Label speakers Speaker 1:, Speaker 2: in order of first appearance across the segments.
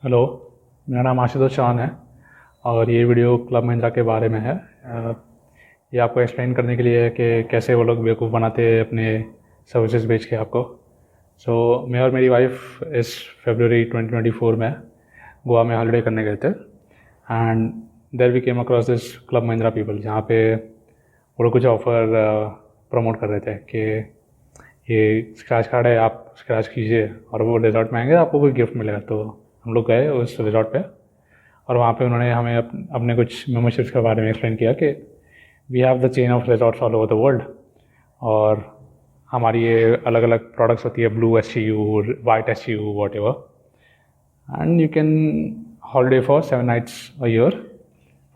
Speaker 1: Hello. मेरा नाम आशुतोष चौहान है और ये वीडियो क्लब महिंद्रा के बारे में है। ये आपको एक्सप्लेन करने के लिए है कि कैसे वो लोग बेवकूफ़ बनाते हैं अपने सर्विसेज बेच के आपको। मैं और मेरी वाइफ इस फरवरी 2024 में गोवा में हॉलिडे करने गए थे and there we came across this club Mahindra people, जहाँ पे वो लोग कुछ ऑफ़र प्रमोट कर रहे थे कि ये स्क्रैच कार्ड है, आप स्क्रैच कीजिए और वो रिजॉर्ट में आएंगे, आपको कोई गिफ्ट मिलेगा। तो हम लोग गए उस रिजॉर्ट पे और वहाँ पे उन्होंने हमें अपने कुछ मेम्बरशिप्स के बारे में एक्सप्लेन किया कि we have the chain of resorts all over the world और हमारी ये अलग अलग प्रोडक्ट्स होती है, blue SCU, white SCU, whatever, and you can holiday for 7 nights a year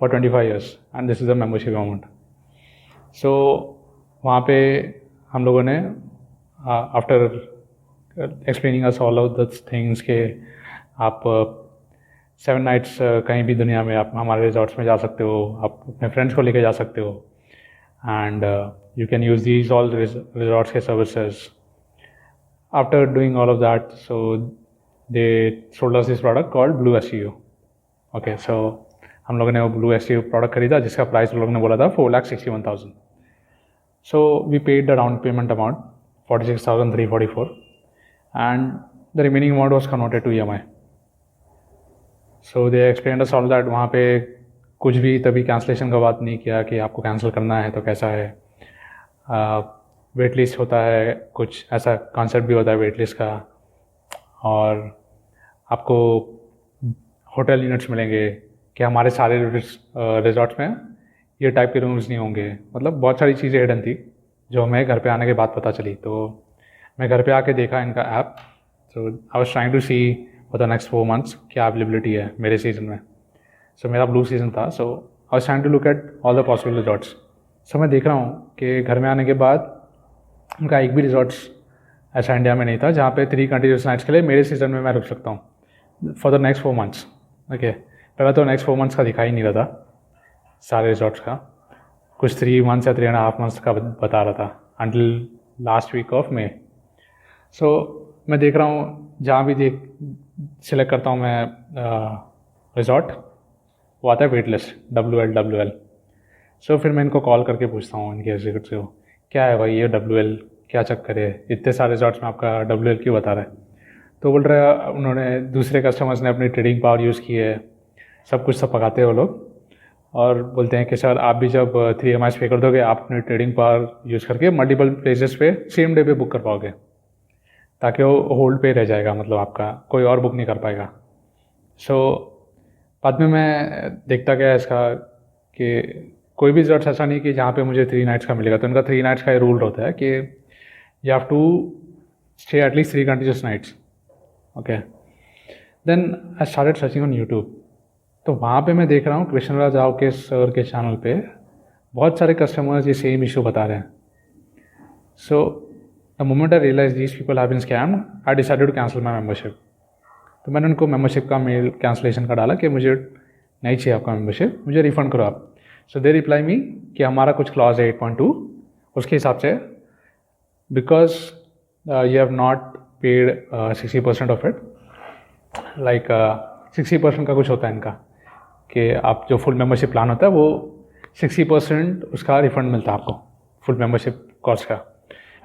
Speaker 1: for 25 years and this is the membership amount. So वहाँ पे हम लोगों ने after explaining us all of the things के आप 7 nights कहीं भी दुनिया में आप हमारे रिजॉर्ट्स में जा सकते हो, आप अपने फ्रेंड्स को लेके जा सकते हो and you can use these all resorts के services. After doing all of that, so they sold us this product called blue SCU। Okay, so हम लोगों ने वो ब्लू SCU प्रोडक्ट खरीदा जिसका प्राइस उन लोगों ने बोला था 4,61,000। So we paid the down payment amount 46,344 and the remaining amount was converted to EMI. So they explained us all that वहाँ पे कुछ भी तभी कैंसलेशन का बात नहीं किया कि आपको कैंसिल करना है तो कैसा है। वेट लिस्ट होता है, कुछ ऐसा कॉन्सेप्ट भी होता है वेट लिस्ट का, और आपको होटल यूनिट्स मिलेंगे कि हमारे सारे रिजॉर्ट्स में ये टाइप के रूम्स नहीं होंगे। मतलब बहुत सारी चीज़ें हिडन थी जो हमें घर पे आने के बाद पता चली। तो मैं घर पे आके देखा इनका app. So I was trying to see for the next 4 months क्या अवेलेबिलिटी है मेरे सीज़न में। सो मेरा ब्लू सीज़न था, so I was trying to look at all the possible resorts. So मैं देख रहा हूँ कि घर में आने के बाद उनका एक भी रिजॉर्ट्स ऐसा इंडिया में नहीं था जहाँ पे 3 कंटिन्यूस नाइट्स के लिए मेरे सीज़न में मैं रुक सकता हूँ for the next 4 months। Okay, पहले तो नेक्स्ट 4 months का दिखा ही नहीं रहा था सारे रिजॉर्ट्स का, कुछ 3 months या 3.5 months का बता रहा था until last week of May. So मैं देख रहा हूँ जहाँ भी सिलेक्ट करता हूँ मैं रिजॉर्ट, वो आता है वेट लिस्ट WL। सो फिर मैं इनको कॉल करके पूछता हूँ इनके एग्जीक्यूटिव से, क्या है भाई ये WL, क्या चक्कर है, इतने सारे रिजॉर्ट्स में आपका WL क्यों बता रहा है। तो बोल रहे हैं उन्होंने दूसरे कस्टमर्स ने अपनी ट्रेडिंग पावर यूज़ की है, सब कुछ सब पकाते हैं वो लोग, और बोलते हैं कि सर आप भी जब 3 EMIs पे कर दोगे आप अपनी ट्रेडिंग पावर यूज़ करके मल्टीपल प्लेसेस पे सेम डे पे बुक कर पाओगे, ताकि वो होल्ड पे रह जाएगा, मतलब आपका कोई और बुक नहीं कर पाएगा। सो बाद में मैं देखता गया इसका कि कोई भी रिजॉर्ट ऐसा नहीं कि जहाँ पे मुझे 3 nights का मिलेगा। तो इनका 3 nights का ये रूल होता है कि you have to stay at least 3 continuous nights। Okay, then I started searching on YouTube. तो वहाँ पे मैं देख रहा हूँ कृष्णराज राव के सर के चैनल पे बहुत सारे कस्टमर्स ये सेम इशू बता रहे हैं। So the moment I realise these people have been scammed, I decided to cancel my membership. तो मैंने उनको मेम्बरशिप का मेल कैंसलेशन का डाला कि मुझे नहीं चाहिए आपका मेम्बरशिप, मुझे रिफ़ंड करो आप। सो दे रिप्लाई मी कि हमारा कुछ क्लॉज है 8.2, उसके हिसाब से because you have not paid 60% of it, like 60% का कुछ होता है इनका कि आप जो फुल मेम्बरशिप प्लान होता है वो 60% उसका रिफंड मिलता है आपको फुल मेम्बरशिप कॉस्ट का।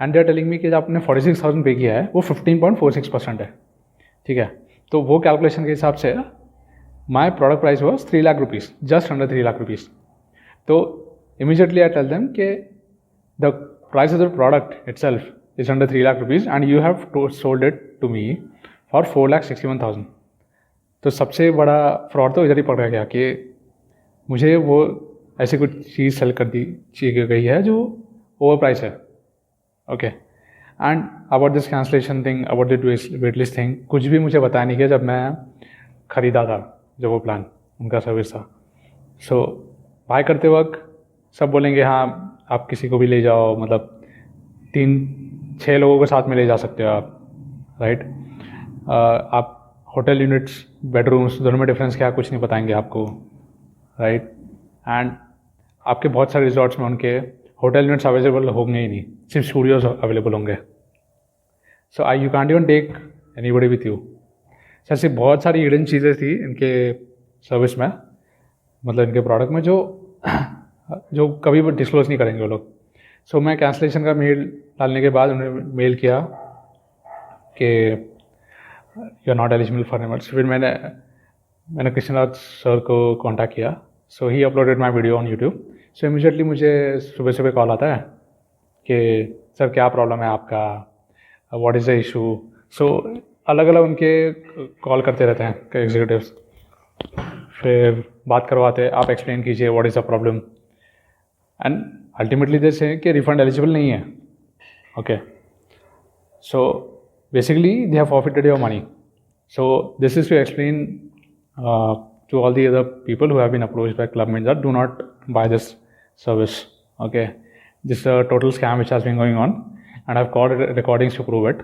Speaker 1: And they are telling me कि आपने 46,000 पे किया है वो 15.46% है, ठीक है। तो वो कैलकुलेशन के हिसाब से my product price was 3 lakh rupees, just under 3 lakh rupees. तो इमीजिएटली आई टेल देम कि the price of the product itself is under 3 lakh rupees and you have sold it to me for 4,61,000। तो सबसे बड़ा fraud तो इधर ही पकड़ा गया कि मुझे वो ऐसी कुछ चीज़ सेल कर दी गई है जो ओवर प्राइस है। Okay, and about this cancellation thing, about the wait list thing, कुछ भी मुझे बताया नहीं किया जब मैं ख़रीदा था, जब वो प्लान उनका सर्विस था। सो बाय करते वक्त सब बोलेंगे हाँ आप किसी को भी ले जाओ, मतलब 3-6 लोगों को साथ में ले जा सकते हो आप, राइट। आप होटल यूनिट्स, बेडरूम्स, दोनों में डिफरेंस क्या, कुछ नहीं बताएंगे आपको, राइट। एंड आपके बहुत सारे रिजॉर्ट्स में उनके होटल यूनिट्स अवेलेबल होंगे ही नहीं, सिर्फ स्टूडियोज अवेलेबल होंगे। So you can't even take anybody with you. ऐसी बहुत सारी हिडन चीज़ें थी इनके सर्विस में, मतलब इनके प्रोडक्ट में, जो कभी भी डिस्क्लोज़ नहीं करेंगे वो लोग। सो मैं कैंसलेशन का मेल डालने के बाद उन्होंने मेल किया कि you are not eligible for remotes. फिर मैंने कृष्णराज सर को कांटेक्ट किया। So he uploaded my video on YouTube. So immediately मुझे सुबह सुबह कॉल आता है कि सर क्या प्रॉब्लम है आपका, व्हाट इज़ द इशू। सो अलग अलग उनके कॉल करते रहते हैं एग्जीक्यूटिव्स, फिर बात करवाते, आप एक्सप्लेन कीजिए what is the problem, and ultimately they से कि रिफंड एलिजिबल नहीं है। Okay, so basically they have forfeited your money. So this is to explain to all the other people who have been approached by Club Mindra, do not buy this service. Okay, this is a total scam which has been going on, and I've got recordings to prove it.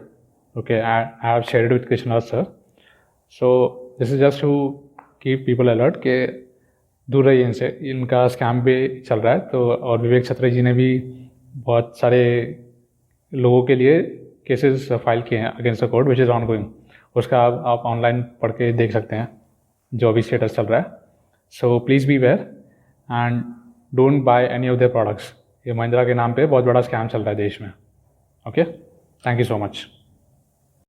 Speaker 1: Okay, I have shared it with Krishna sir. So this is just to keep people alert कि दूर रहिए इनसे, इनका scam भी चल रहा है। तो और विवेक छत्री जी ने भी बहुत सारे लोगों के लिए केसेस फाइल किए हैं against the court which is on going. उसका आप ऑनलाइन पढ़ के देख सकते हैं जो अभी स्टेटस चल रहा है। So please beware and don't buy any of their products. ये महिंद्रा के नाम पे बहुत बड़ा स्कैम चल रहा है देश में। Okay, thank you so much.